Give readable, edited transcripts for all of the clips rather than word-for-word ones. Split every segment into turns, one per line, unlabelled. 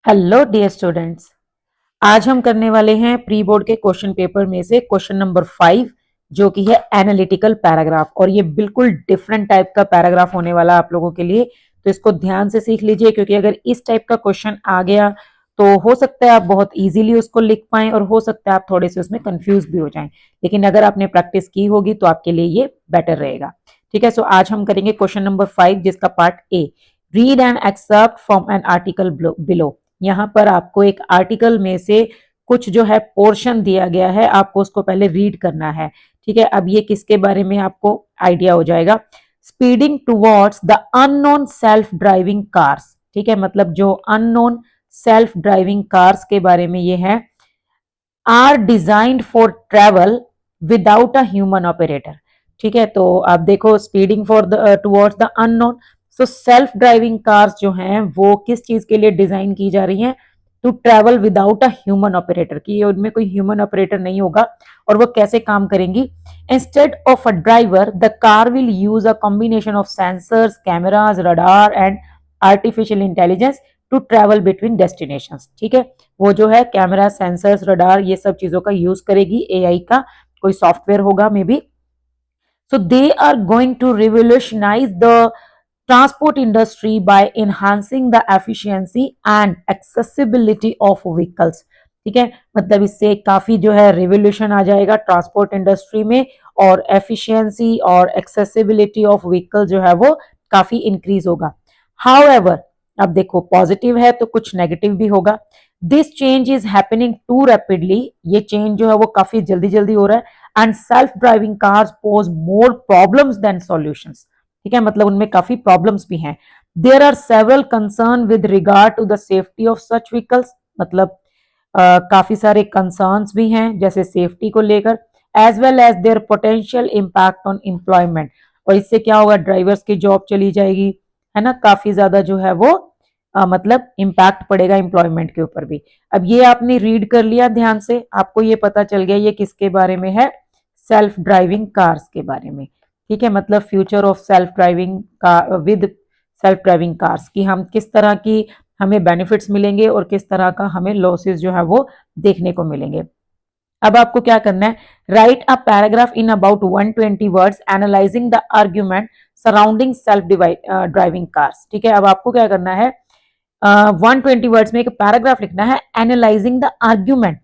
Hello dear students. आज हम करने वाले हैं प्री बोर्ड के क्वेश्चन पेपर में से क्वेश्चन नंबर 5 जो कि है एनालिटिकल पैराग्राफ। और ये बिल्कुल डिफरेंट टाइप का पैराग्राफ होने वाला आप लोगों के लिए, तो इसको ध्यान से सीख लीजिए, क्योंकि अगर इस टाइप का क्वेश्चन आ गया तो हो सकता है आप बहुत इजीली उसको लिख पाएं और हो सकता है आप थोड़े से उसमें कंफ्यूज भी हो जाएं। लेकिन अगर आपने प्रैक्टिस की होगी तो आपके लिए ये बेटर रहेगा। ठीक है, सो आज हम करेंगे क्वेश्चन नंबर 5 जिसका part A, read and excerpt from an article below. यहाँ पर आपको एक आर्टिकल में से कुछ जो है पोर्शन दिया गया है, आपको उसको पहले रीड करना है। ठीक है, अब ये किसके बारे में आपको आइडिया हो जाएगा। Speeding towards the unknown self driving cars. ठीक है, मतलब जो अननोन सेल्फ ड्राइविंग कार्स के बारे में ये है, are designed for travel without a human operator. ठीक है, तो आप देखो speeding for the towards the unknown. So self driving cars जो हैं वो किस चीज के लिए डिजाइन की जा रही हैं, to travel without a human operator, की उनमें कोई ह्यूमन ऑपरेटर नहीं होगा। और वो कैसे काम करेंगी, instead of a driver the car will use a combination of sensors, cameras, radar and artificial intelligence to travel between destinations. ठीक है, वो जो है कैमरा, सेंसर्स, रडार, ये सब चीजों का यूज करेगी, एआई का कोई सॉफ्टवेयर होगा maybe. So they are going to revolutionize the transport industry by enhancing the efficiency and accessibility of vehicles। ठीक है, मतलब इससे काफी जो है रिवोल्यूशन आ जाएगा ट्रांसपोर्ट इंडस्ट्री में, और एफिशिएंसी और एक्सेसिबिलिटी ऑफ व्हीकल जो है वो काफी इंक्रीज होगा। हाउएवर, अब देखो पॉजिटिव है तो कुछ नेगेटिव भी होगा। This change is happening too rapidly, ये चेंज जो है वो काफी जल्दी जल्दी हो रहा है। And self driving cars pose more problems than solutions. ठीक है, मतलब उनमें काफी प्रॉब्लम्स भी हैं। There are several concern with regard to the safety of such vehicles, मतलब काफी सारे कंसर्न्स भी हैं जैसे सेफ्टी को लेकर, as well as their potential impact on employment. और इससे क्या होगा, ड्राइवर्स की जॉब चली जाएगी, है ना, काफी ज्यादा जो है वो मतलब इम्पैक्ट पड़ेगा एम्प्लॉयमेंट के ऊपर भी। अब ये आपने रीड कर लिया ध्यान से, आपको ये पता चल गया ये किसके बारे में है, सेल्फ ड्राइविंग कार्स के बारे में। ठीक है, मतलब फ्यूचर ऑफ सेल्फ ड्राइविंग का विद सेल्फ ड्राइविंग कार्स की हम किस तरह की हमें बेनिफिट्स मिलेंगे और किस तरह का हमें लॉसेस जो है वो देखने को मिलेंगे। अब आपको क्या करना है, right a paragraph in about 120 words analysing the argument surrounding self driving cars. ठीक है, अब आपको क्या करना है, 120 वर्ड्स में एक पैराग्राफ लिखना है एनालाइजिंग द आर्ग्यूमेंट।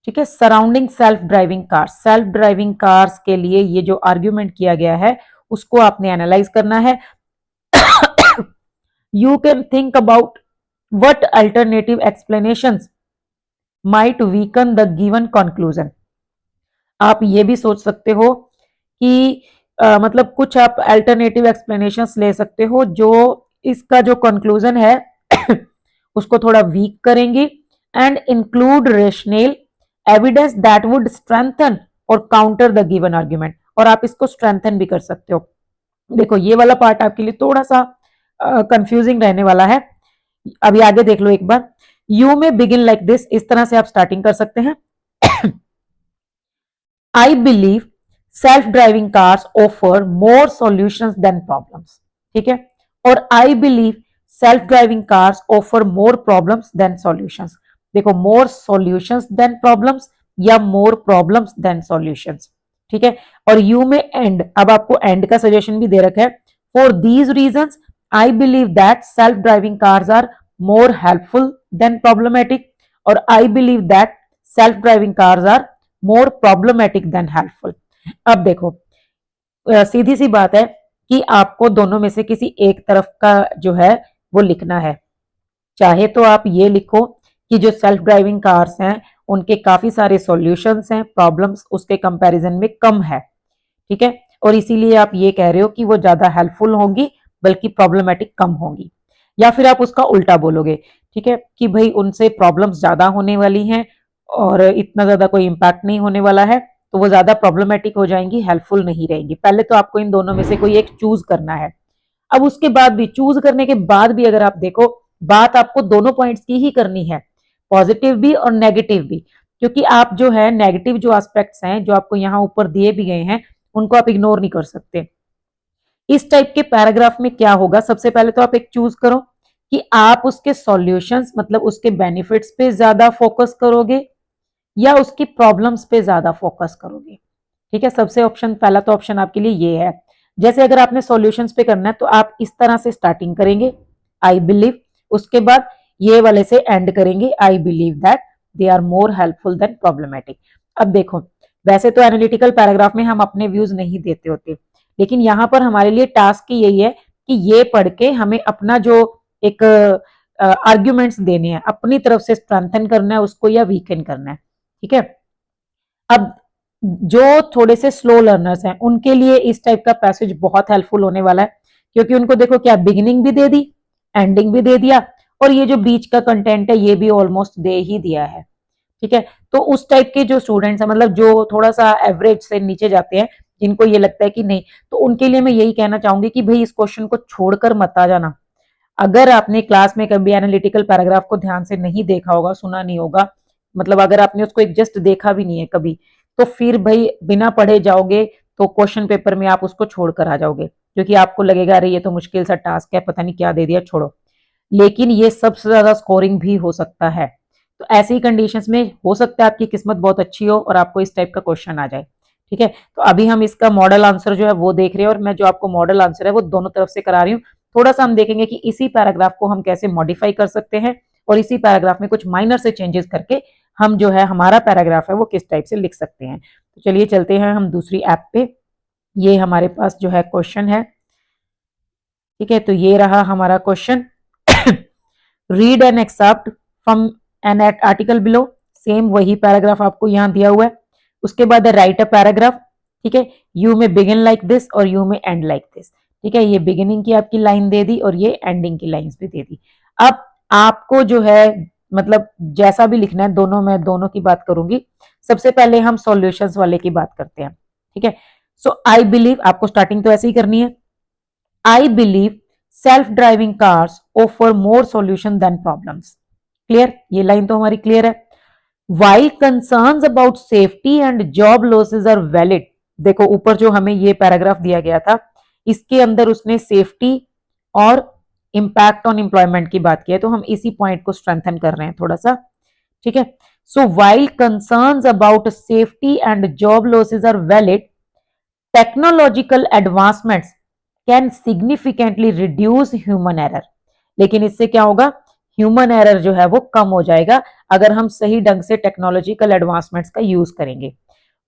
ठीक है, surrounding self driving cars, self driving cars के लिए ये जो आर्ग्यूमेंट किया गया है उसको आपने एनालाइज करना है। You can think about what alternative explanations might weaken the given conclusion. आप ये भी सोच सकते हो कि मतलब कुछ आप अल्टरनेटिव एक्सप्लेनेशंस ले सकते हो जो इसका जो कंक्लूजन है उसको थोड़ा वीक करेंगे। And include rational evidence that would strengthen और काउंटर द गिवन आर्ग्यूमेंट। और आप इसको स्ट्रेंथन भी कर सकते हो। देखो ये वाला पार्ट आपके लिए थोड़ा सा कंफ्यूजिंग रहने वाला है, अभी आगे देख लो एक बार। यू में बिगिन लाइक दिस, इस तरह से आप स्टार्टिंग कर सकते हैं। I believe self-driving cars offer more solutions than problems। ठीक है, और I believe self-driving cars offer more problems than solutions। देखो more solutions than problems या more problems than solutions। ठीक है, और यू में एंड, अब आपको एंड का सजेशन भी दे रखा है। For these reasons I believe that self driving cars are more helpful than problematic, और I believe that self driving cars are more problematic than helpful. अब देखो सीधी सी बात है कि आपको दोनों में से किसी एक तरफ का जो है वो लिखना है। चाहे तो आप ये लिखो कि जो सेल्फ ड्राइविंग कार्स हैं उनके काफी सारे सॉल्यूशंस हैं, प्रॉब्लम्स उसके कंपैरिजन में कम है। ठीक है, और इसीलिए आप ये कह रहे हो कि वो ज्यादा हेल्पफुल होंगी बल्कि प्रॉब्लमेटिक कम होंगी। या फिर आप उसका उल्टा बोलोगे, ठीक है, कि भाई उनसे प्रॉब्लम्स ज्यादा होने वाली हैं और इतना ज्यादा कोई इंपैक्ट नहीं होने वाला है, तो वो ज्यादा प्रॉब्लमेटिक हो जाएंगी, हेल्पफुल नहीं रहेंगी। पहले तो आपको इन दोनों में से कोई एक चूज करना है। अब उसके बाद भी, चूज करने के बाद भी अगर आप देखो, बात आपको दोनों पॉइंट्स की ही करनी है, पॉजिटिव भी और नेगेटिव भी। क्योंकि आप जो है नेगेटिव जो एस्पेक्ट्स हैं जो आपको यहाँ ऊपर दिए भी गए हैं उनको आप इग्नोर नहीं कर सकते। इस टाइप के पैराग्राफ में क्या होगा, सबसे पहले तो आप एक चूज करो कि आप उसके सॉल्यूशंस मतलब उसके बेनिफिट्स पे ज्यादा फोकस करोगे या उसकी प्रॉब्लम्स पे ज्यादा फोकस करोगे। ठीक है, सबसे ऑप्शन पहला तो ऑप्शन आपके लिए ये है। जैसे अगर आपने सॉल्यूशंस पे करना है तो आप इस तरह से स्टार्टिंग करेंगे, आई बिलीव, उसके बाद ये वाले से एंड करेंगे, I believe that they are more helpful than problematic. अब देखो, वैसे तो एनालिटिकल पैराग्राफ में हम अपने व्यूज नहीं देते होते, लेकिन यहाँ पर हमारे लिए टास्क यही है कि ये पढ़ के हमें अपना जो एक आर्ग्यूमेंट्स देने हैं, अपनी तरफ से स्ट्रेंथन करना है उसको या वीकन करना है। ठीक है, अब जो थोड़े से स्लो लर्नर्स हैं उनके लिए इस टाइप का पैसेज बहुत हेल्पफुल होने वाला है, क्योंकि उनको देखो क्या बिगिनिंग भी दे दी, एंडिंग भी दे दिया, और ये जो बीच का कंटेंट है ये भी ऑलमोस्ट दे ही दिया है। ठीक है, तो उस टाइप के जो स्टूडेंट्स हैं, मतलब जो थोड़ा सा एवरेज से नीचे जाते हैं, जिनको ये लगता है कि नहीं, तो उनके लिए मैं यही कहना चाहूंगी कि भाई इस क्वेश्चन को छोड़कर मत आ जाना। अगर आपने क्लास में कभी एनालिटिकल पैराग्राफ को ध्यान से नहीं देखा होगा, सुना नहीं होगा, मतलब अगर आपने उसको एक जस्ट देखा भी नहीं है कभी, तो फिर भाई बिना पढ़े जाओगे तो क्वेश्चन पेपर में आप उसको छोड़कर आ जाओगे, क्योंकि आपको लगेगा अरे ये तो मुश्किल सा टास्क है, पता नहीं क्या दे दिया, छोड़ो। लेकिन ये सबसे ज्यादा स्कोरिंग भी हो सकता है। तो ऐसी कंडीशंस में हो सकता है आपकी किस्मत बहुत अच्छी हो और आपको इस टाइप का क्वेश्चन आ जाए। ठीक है, तो अभी हम इसका मॉडल आंसर जो है वो देख रहे हैं, और मैं जो आपको मॉडल आंसर है वो दोनों तरफ से करा रही हूँ। थोड़ा सा हम देखेंगे कि इसी पैराग्राफ को हम कैसे मॉडिफाई कर सकते हैं, और इसी पैराग्राफ में कुछ माइनर से चेंजेस करके हम जो है हमारा पैराग्राफ है वो किस टाइप से लिख सकते हैं। तो चलिए चलते हैं हम दूसरी ऐप पे। ये हमारे पास जो है क्वेश्चन है। ठीक है, तो ये रहा हमारा question. Read an excerpt from an article below, same वही पैराग्राफ आपको यहाँ दिया हुआ है। उसके बाद राइट अ पैराग्राफ। ठीक है, यू में बिगिन लाइक दिस और यू में एंड लाइक दिस। ठीक है, ये बिगिनिंग की आपकी लाइन दे दी और ये एंडिंग की लाइंस भी दे दी। अब आपको जो है मतलब जैसा भी लिखना है, दोनों मैं दोनों की बात करूंगी। सबसे पहले हम सॉल्यूशंस वाले की बात करते हैं। ठीक है, सो आई बिलीव, आपको स्टार्टिंग तो ऐसे ही करनी है। I believe self-driving cars offer more solution than problems. Clear, ये लाइन तो हमारी क्लियर है। While concerns about safety and job losses are valid, देखो ऊपर जो हमें ये पैराग्राफ दिया गया था, इसके अंदर उसने सेफ्टी और इम्पैक्ट ऑन एम्प्लॉयमेंट की बात की है, तो हम इसी पॉइंट को स्ट्रेंथन कर रहे हैं थोड़ा सा। ठीक है, सो while concerns about safety and job losses are valid, technological advancements can significantly reduce human error. लेकिन इससे क्या होगा, ह्यूमन एरर जो है वो कम हो जाएगा अगर हम सही ढंग से टेक्नोलॉजिकल एडवांसमेंट्स का यूज करेंगे।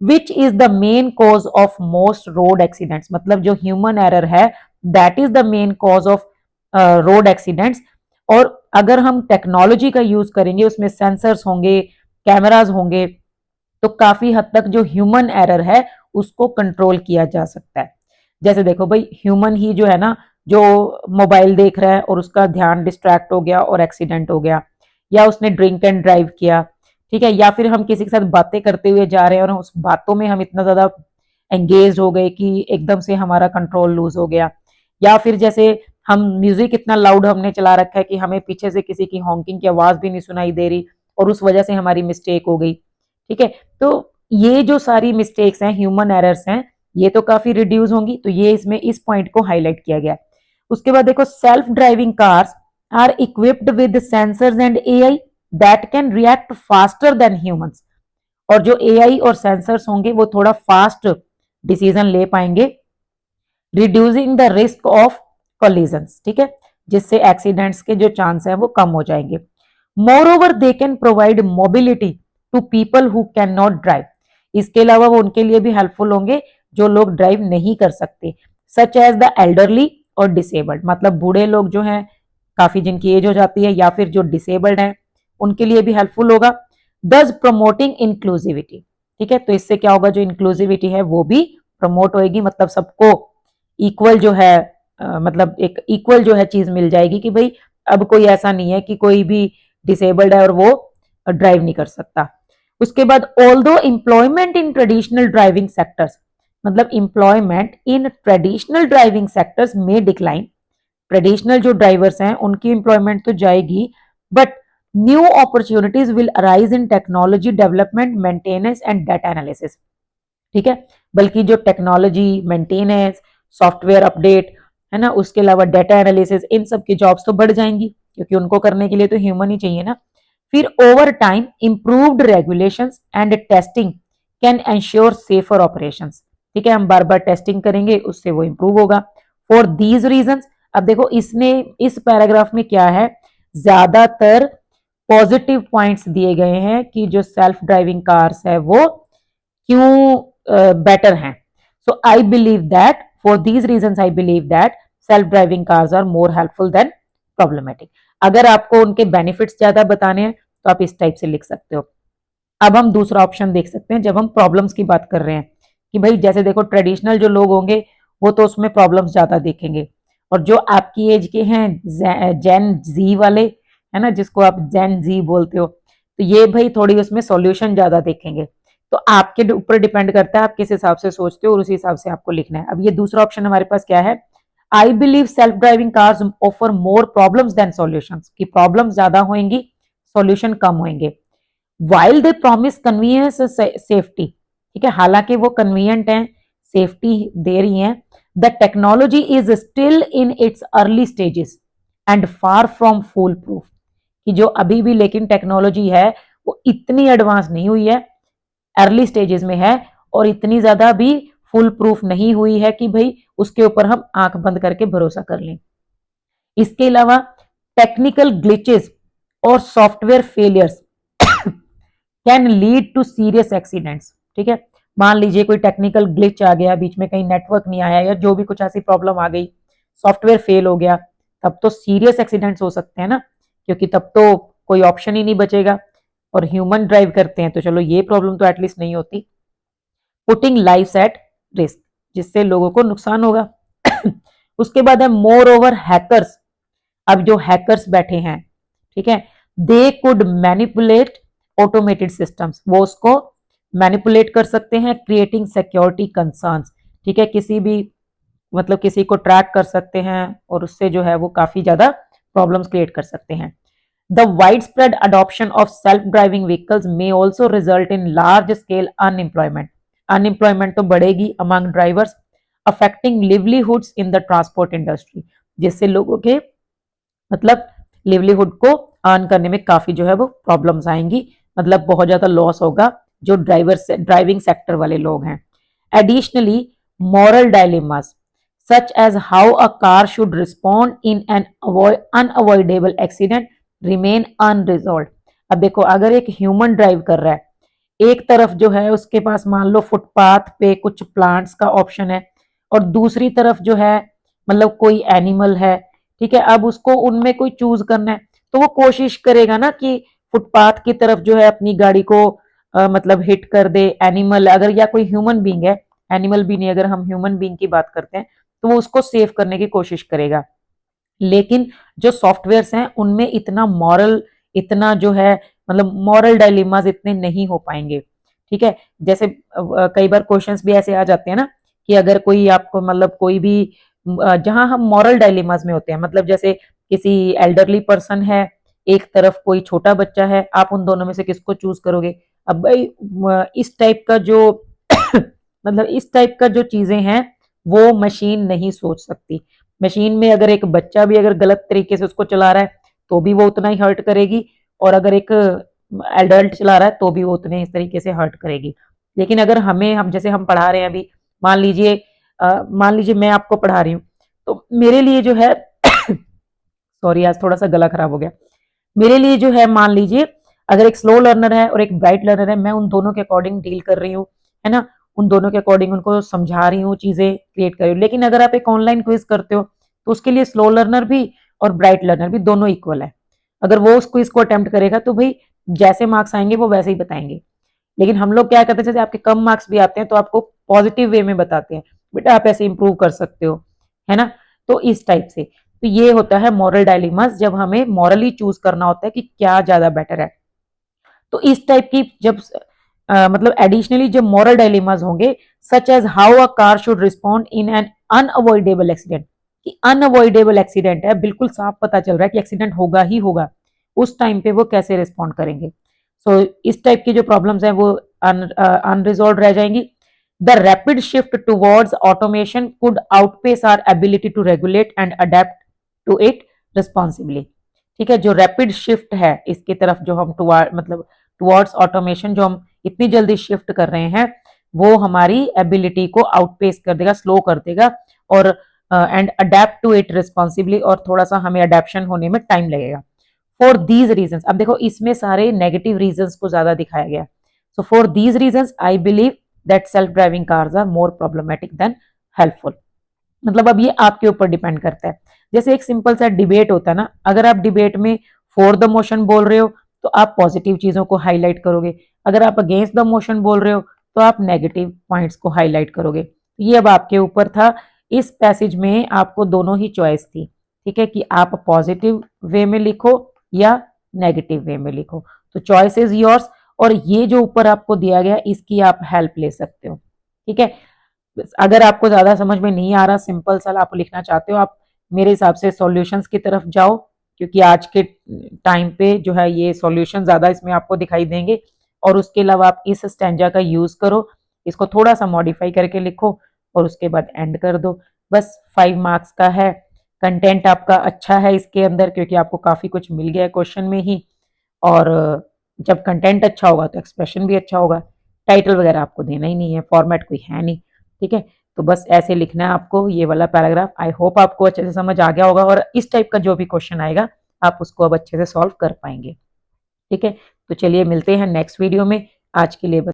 Which is the main cause of most road accidents, मतलब जो ह्यूमन एरर है that is the main cause of road accidents. और अगर हम टेक्नोलॉजी का यूज करेंगे, उसमें सेंसर्स होंगे, कैमराज होंगे, तो काफी हद तक जो ह्यूमन एरर है उसको कंट्रोल किया जा सकता है। जैसे देखो भाई, ह्यूमन ही जो है ना, जो मोबाइल देख रहा है और उसका ध्यान डिस्ट्रैक्ट हो गया और एक्सीडेंट हो गया, या उसने ड्रिंक एंड ड्राइव किया, ठीक है, या फिर हम किसी के साथ बातें करते हुए जा रहे हैं और उस बातों में हम इतना ज्यादा एंगेज हो गए कि एकदम से हमारा कंट्रोल लूज हो गया, या फिर जैसे हम म्यूजिक इतना लाउड हमने चला रखा है कि हमें पीछे से किसी की हॉन्किंग की आवाज भी नहीं सुनाई दे रही और उस वजह से हमारी मिस्टेक हो गई। ठीक है, तो ये जो सारी मिस्टेक्स हैं, ह्यूमन एरर्स हैं, ये तो काफी रिड्यूस होंगी, तो ये इसमें इस पॉइंट को हाईलाइट किया गया। उसके बाद देखो, self driving cars are equipped with sensors and AI that can react faster than humans. और जो एआई और सेंसर्स होंगे वो थोड़ा फास्ट डिसीजन ले पाएंगे, reducing the risk of collisions. ठीक है, जिससे एक्सीडेंट्स के जो चांस है वो कम हो जाएंगे। Moreover they can provide mobility to people who can not drive. इसके अलावा वो उनके लिए भी हेल्पफुल होंगे जो लोग ड्राइव नहीं कर सकते, सच एज द एल्डरली और डिसेबल्ड, मतलब बूढ़े लोग जो हैं, काफी जिनकी एज हो जाती है, या फिर जो डिसेबल्ड हैं, उनके लिए भी हेल्पफुल होगा। दस प्रमोटिंग इंक्लूसिविटी। ठीक है, तो इससे क्या होगा, जो इंक्लूसिविटी है वो भी प्रमोट होएगी, मतलब सबको इक्वल जो है मतलब एक इक्वल जो है चीज मिल जाएगी कि भाई अब कोई ऐसा नहीं है कि कोई भी डिसेबल्ड है और वो ड्राइव नहीं कर सकता। उसके बाद, although employment in traditional driving sectors, मतलब employment in traditional driving sectors में डिक्लाइन। ट्रेडिशनल जो ड्राइवर्स हैं उनकी एम्प्लॉयमेंट तो जाएगी, but new opportunities will arise in technology development, maintenance and data analysis. ठीक है, बल्कि जो टेक्नोलॉजी, मेंटेनेंस, सॉफ्टवेयर अपडेट है ना, उसके अलावा डाटा एनालिसिस, इन सब की जॉब्स तो बढ़ जाएंगी, क्योंकि उनको करने के लिए तो ह्यूमन ही चाहिए ना। फिर over time improved regulations and testing can ensure safer operations. ठीक है, हम बार बार टेस्टिंग करेंगे, उससे वो इंप्रूव होगा। फॉर दीज रीजंस, अब देखो इसने इस पैराग्राफ में क्या है, ज्यादातर पॉजिटिव पॉइंट्स दिए गए हैं कि जो सेल्फ ड्राइविंग कार्स है वो क्यों बेटर हैं। So I believe that for these reasons I believe that self driving cars are more helpful than problematic. अगर आपको उनके बेनिफिट्स ज्यादा बताने हैं तो आप इस टाइप से लिख सकते हो। अब हम दूसरा ऑप्शन देख सकते हैं जब हम प्रॉब्लम्स की बात कर रहे हैं कि भाई जैसे देखो ट्रेडिशनल जो लोग होंगे वो तो उसमें प्रॉब्लम्स ज्यादा देखेंगे, और जो आपकी एज के हैं जेन जी वाले, है ना, जिसको आप जेन जी बोलते हो, तो ये भाई थोड़ी उसमें सॉल्यूशन ज्यादा देखेंगे। तो आपके ऊपर डिपेंड करता है आप किस हिसाब से सोचते हो और उसी हिसाब से आपको लिखना है। अब ये दूसरा ऑप्शन हमारे पास क्या है, I believe self driving cars offer more problems than solutions, कि प्रॉब्लम्स ज्यादा होंगी, सॉल्यूशन कम होंगे। While they promise convenience safety, ठीक है, हालांकि वो कन्वीनियंट हैं, सेफ्टी दे रही हैं, the technology is still in its early stages and far from full proof, कि जो अभी भी लेकिन टेक्नोलॉजी है वो इतनी एडवांस नहीं हुई है, अर्ली स्टेजेस में है, और इतनी ज्यादा भी फुल प्रूफ नहीं हुई है कि भाई उसके ऊपर हम आंख बंद करके भरोसा कर लें। इसके अलावा टेक्निकल ग्लिचेस और software failures can lead to serious accidents. ठीक है, मान लीजिए कोई टेक्निकल ग्लिच आ गया, बीच में कहीं नेटवर्क नहीं आया या जो भी कुछ ऐसी प्रॉब्लम आ गई, सॉफ्टवेयर फेल हो गया, तब तो सीरियस एक्सीडेंट्स हो सकते हैं ना, क्योंकि तब तो कोई ऑप्शन ही नहीं बचेगा, और ह्यूमन ड्राइव करते हैं तो चलो ये प्रॉब्लम तो एटलीस्ट नहीं होती। पुटिंग लाइफ एट रिस्क, जिससे लोगों को नुकसान होगा। उसके बाद है मोर ओवर हैकर्स, अब जो हैकर्स बैठे हैं, ठीक है, they could manipulate automated systems, वो उसको मैनिपुलेट कर सकते हैं, क्रिएटिंग सिक्योरिटी कंसर्न्स। ठीक है, किसी भी मतलब किसी को ट्रैक कर सकते हैं और उससे जो है वो काफी ज्यादा प्रॉब्लम्स क्रिएट कर सकते हैं। The widespread adoption of self driving vehicles may also result in large scale unemployment, unemployment तो बढ़ेगी among drivers, affecting livelihoods in the transport industry, जिससे लोगों के मतलब लिवलीहुड को अर्न करने में काफी जो है वो प्रॉब्लम्स आएंगी, मतलब बहुत ज्यादा लॉस होगा जो ड्राइविंग सेक्टर वाले लोग हैं। Additionally moral dilemmas such as how a car should respond in an unavoidable accident remain unresolved. अब देखो अगर एक ह्यूमन ड्राइव कर रहा है, एक तरफ जो है उसके पास मान लो फुटपाथ पे कुछ प्लांट्स का ऑप्शन है, और दूसरी तरफ जो है मतलब कोई एनिमल है, ठीक है, अब उसको उनमें कोई चूज करना है, तो वो कोशिश करेगा ना कि फुटपाथ की तरफ जो है अपनी गाड़ी को मतलब हिट कर दे एनिमल, अगर या कोई ह्यूमन बींग है, एनिमल भी नहीं, अगर हम ह्यूमन बींग की बात करते हैं तो वो उसको सेव करने की कोशिश करेगा। लेकिन जो सॉफ्टवेयर्स हैं उनमें इतना मॉरल, इतना जो है मतलब मॉरल डायलेमास इतने नहीं हो पाएंगे। ठीक है, जैसे कई बार क्वेश्चंस भी ऐसे आ जाते हैं ना कि अगर कोई आपको मतलब कोई भी जहां हम मॉरल डायलेमास में होते हैं, मतलब जैसे किसी एल्डरली पर्सन है, एक तरफ कोई छोटा बच्चा है, आप उन दोनों में से किसको चूज करोगे। अब भाई इस टाइप का जो मतलब इस टाइप का जो चीजें हैं वो मशीन नहीं सोच सकती। मशीन में अगर एक बच्चा भी अगर गलत तरीके से उसको चला रहा है तो भी वो उतना ही हर्ट करेगी, और अगर एक एडल्ट चला रहा है तो भी वो उतने इस तरीके से हर्ट करेगी। लेकिन अगर हम जैसे हम पढ़ा रहे हैं अभी, मान लीजिए मैं आपको पढ़ा रही हूँ, तो मेरे लिए जो है सॉरी आज थोड़ा सा गला खराब हो गया, मेरे लिए जो है मान लीजिए अगर एक स्लो लर्नर है और एक ब्राइट लर्नर है, मैं उन दोनों के अकॉर्डिंग डील कर रही हूँ, है ना, उन दोनों के अकॉर्डिंग उनको समझा रही हूँ, चीजें क्रिएट कर रही हूँ। लेकिन अगर आप एक ऑनलाइन क्विज करते हो तो उसके लिए स्लो लर्नर भी और ब्राइट लर्नर भी दोनों इक्वल है, अगर वो उस क्विज को अटेम्प्ट करेगा तो भाई जैसे मार्क्स आएंगे वो वैसे ही बताएंगे। लेकिन हम लोग क्या करते हैं, जैसे आपके कम मार्क्स भी आते हैं तो आपको पॉजिटिव वे में बताते हैं, बेटा आप ऐसे इंप्रूव कर सकते हो, है ना, तो इस टाइप से। तो ये होता है मॉरल डायलेमास, जब हमें मॉरली चूज करना होता है कि क्या ज्यादा बेटर है। तो इस टाइप की जब मतलब एडिशनली जब मॉरल डायलेमास होंगे, such as how a car should respond in an unavoidable accident, कि अनअवॉइडेबल एक्सीडेंट है, बिल्कुल साफ पता चल रहा है कि एक्सीडेंट होगा ही होगा, उस टाइम पे वो कैसे रिस्पॉन्ड करेंगे। सो इस टाइप की जो प्रॉब्लम्स हैं वो अनरिजॉल्व रह जाएंगी। The rapid shift towards automation could outpace our ability to regulate and adapt to it responsibly. ठीक है, जो रैपिड शिफ्ट है इसकी तरफ, जो हम मतलब टुवर्ड्स ऑटोमेशन जो हम इतनी जल्दी शिफ्ट कर रहे हैं, वो हमारी एबिलिटी को आउटपेस कर देगा, स्लो कर देगा, और and adapt to it responsibly, और थोड़ा सा हमें अडेप्शन होने में टाइम लगेगा। फॉर दीज रीजन, अब देखो इसमें सारे नेगेटिव रीजन को ज्यादा दिखाया गया। So for these reason I believe that self driving cars are more problematic than helpful. मतलब अब ये आपके ऊपर डिपेंड करता है। जैसे एक सिंपल सा डिबेट होता है ना, अगर आप डिबेट में फॉर द मोशन बोल रहे हो तो आप पॉजिटिव चीजों को हाईलाइट करोगे, अगर आप अगेंस्ट द मोशन बोल रहे हो तो आप नेगेटिव पॉइंट्स को हाईलाइट करोगे। ये अब आपके ऊपर था। इस पैसेज में आपको दोनों ही चॉइस थी, ठीक है, कि आप पॉजिटिव वे में लिखो या नेगेटिव वे में लिखो। तो चॉइस इज योर्स, और ये जो ऊपर आपको दिया गया इसकी आप हेल्प ले सकते हो। ठीक है, अगर आपको ज्यादा समझ में नहीं आ रहा, सिंपल सा आप लिखना चाहते हो, आप मेरे हिसाब से सॉल्यूशंस की तरफ जाओ, क्योंकि आज के टाइम पे जो है ये सॉल्यूशन ज्यादा इसमें आपको दिखाई देंगे। और उसके अलावा आप इस स्टैंजा का यूज करो, इसको थोड़ा सा मॉडिफाई करके लिखो और उसके बाद एंड कर दो। बस 5 मार्क्स का है। कंटेंट आपका अच्छा है इसके अंदर, क्योंकि आपको काफी कुछ मिल गया है क्वेश्चन में ही। और जब कंटेंट अच्छा होगा तो एक्सप्रेशन भी अच्छा होगा। टाइटल वगैरह आपको देना ही नहीं है, फॉर्मेट कोई है नहीं। ठीक है, तो बस ऐसे लिखना है आपको ये वाला पैराग्राफ। आई होप आपको अच्छे से समझ आ गया होगा, और इस टाइप का जो भी क्वेश्चन आएगा आप उसको अब अच्छे से सॉल्व कर पाएंगे। ठीक है, तो चलिए मिलते हैं नेक्स्ट वीडियो में। आज के लिए बस